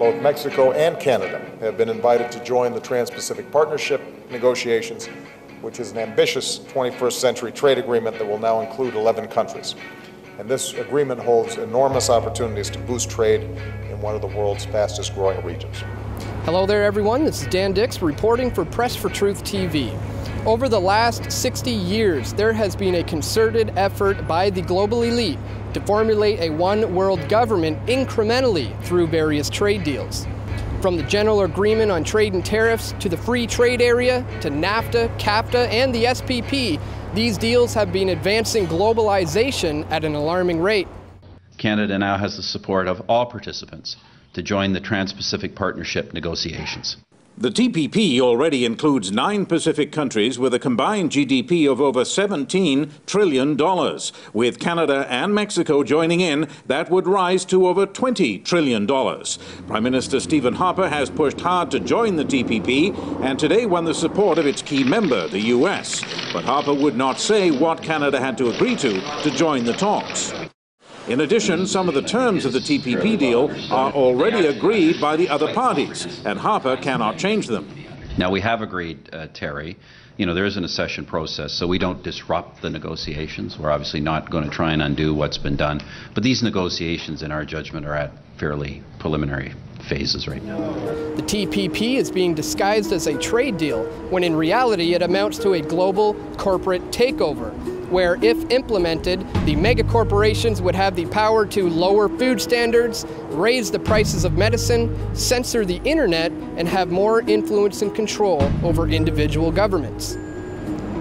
Both Mexico and Canada have been invited to join the Trans-Pacific Partnership negotiations, which is an ambitious 21st century trade agreement that will now include 11 countries. And this agreement holds enormous opportunities to boost trade in one of the world's fastest growing regions. Hello there, everyone. This is Dan Dix reporting for Press for Truth TV. Over the last 60 years, there has been a concerted effort by the global elite to formulate a one world government incrementally through various trade deals. From the General Agreement on Trade and Tariffs to the Free Trade Area to NAFTA, CAFTA, and the SPP, these deals have been advancing globalization at an alarming rate. Canada now has the support of all participants to join the Trans-Pacific Partnership negotiations. The TPP already includes 9 Pacific countries with a combined GDP of over $17 trillion. With Canada and Mexico joining in, that would rise to over $20 trillion. Prime Minister Stephen Harper has pushed hard to join the TPP and today won the support of its key member, the US. But Harper would not say what Canada had to agree to join the talks. In addition, some of the terms of the TPP deal are already agreed by the other parties, and Harper cannot change them. Now, we have agreed, Terry, there is an accession process, so we don't disrupt the negotiations. We're obviously not going to try and undo what's been done. But these negotiations, in our judgment, are at fairly preliminary phases right now. The TPP is being disguised as a trade deal, when in reality it amounts to a global corporate takeover, where, if implemented, the megacorporations would have the power to lower food standards, raise the prices of medicine, censor the internet, and have more influence and control over individual governments.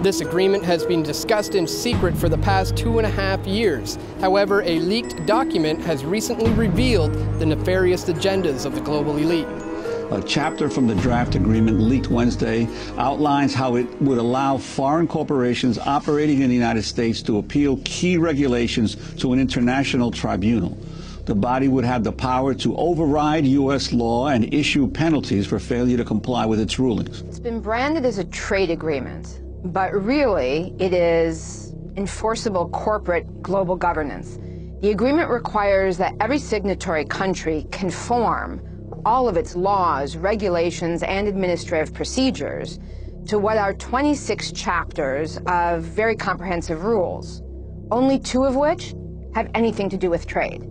This agreement has been discussed in secret for the past 2.5 years. However, a leaked document has recently revealed the nefarious agendas of the global elite. A chapter from the draft agreement leaked Wednesday outlines how it would allow foreign corporations operating in the United States to appeal key regulations to an international tribunal. The body would have the power to override U.S. law and issue penalties for failure to comply with its rulings. It's been branded as a trade agreement, but really it is enforceable corporate global governance. The agreement requires that every signatory country conform all of its laws, regulations, and administrative procedures to what are 26 chapters of very comprehensive rules, only 2 of which have anything to do with trade.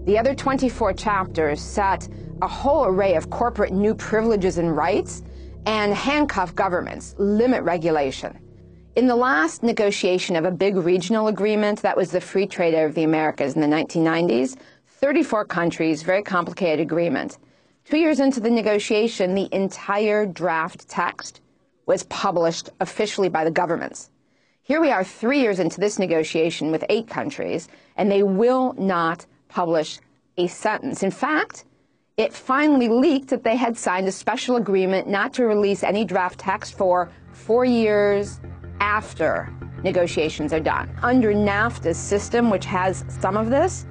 The other 24 chapters set a whole array of corporate new privileges and rights and handcuff governments, limit regulation. In the last negotiation of a big regional agreement, that was the Free Trade Area of the Americas in the 1990s, 34 countries, very complicated agreement. 2 years into the negotiation, the entire draft text was published officially by the governments. Here we are 3 years into this negotiation with 8 countries, and they will not publish a sentence. In fact, it finally leaked that they had signed a special agreement not to release any draft text for 4 years after negotiations are done. Under NAFTA's system, which has some of this,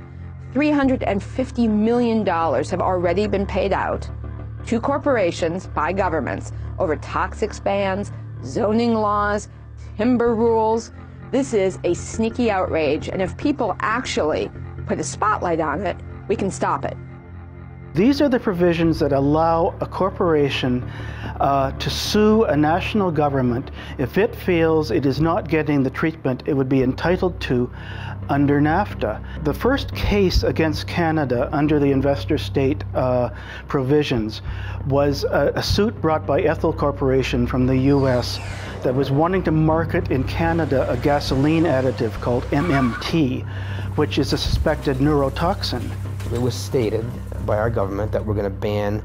$350 million have already been paid out to corporations by governments over toxics bans, zoning laws, timber rules. This is a sneaky outrage, and if people actually put a spotlight on it, we can stop it. These are the provisions that allow a corporation to sue a national government if it feels it is not getting the treatment it would be entitled to under NAFTA. The first case against Canada under the investor state provisions was a suit brought by Ethel Corporation from the US that was wanting to market in Canada a gasoline additive called MMT, which is a suspected neurotoxin. It was stated by our government that we're going to ban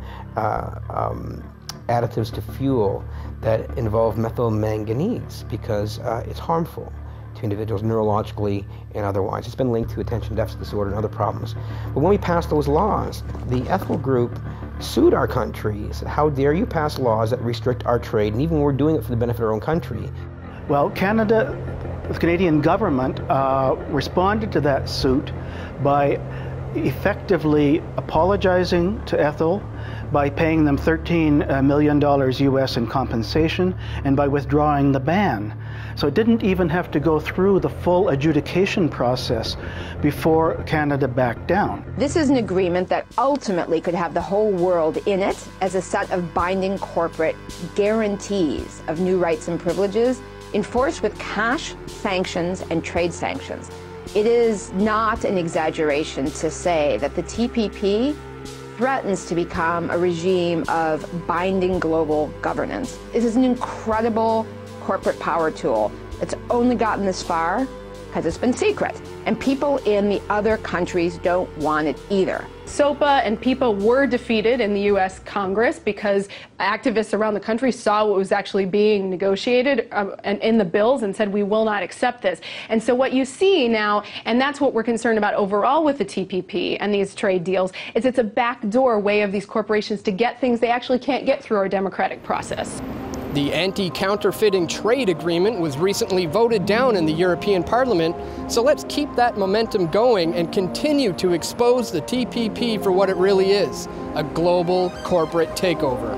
additives to fuel that involve methylmanganese because it's harmful to individuals neurologically and otherwise. It's been linked to attention deficit disorder and other problems. But when we passed those laws, the Ethel Group sued our country, said, how dare you pass laws that restrict our trade, and even when we're doing it for the benefit of our own country. Well, Canada, the Canadian government responded to that suit by effectively apologizing to Ethel, by paying them $13 million US in compensation and by withdrawing the ban. So it didn't even have to go through the full adjudication process before Canada backed down. This is an agreement that ultimately could have the whole world in it as a set of binding corporate guarantees of new rights and privileges enforced with cash sanctions and trade sanctions. It is not an exaggeration to say that the TPP threatens to become a regime of binding global governance. It is an incredible corporate power tool. It's only gotten this far because it's been secret, and people in the other countries don't want it either. SOPA and PIPA were defeated in the U.S. Congress because activists around the country saw what was actually being negotiated and in the bills and said, we will not accept this. And so what you see now, and that's what we're concerned about overall with the TPP and these trade deals, is it's a backdoor way of these corporations to get things they actually can't get through our democratic process. The anti-counterfeiting trade agreement was recently voted down in the European Parliament, so let's keep that momentum going and continue to expose the TPP for what it really is, a global corporate takeover.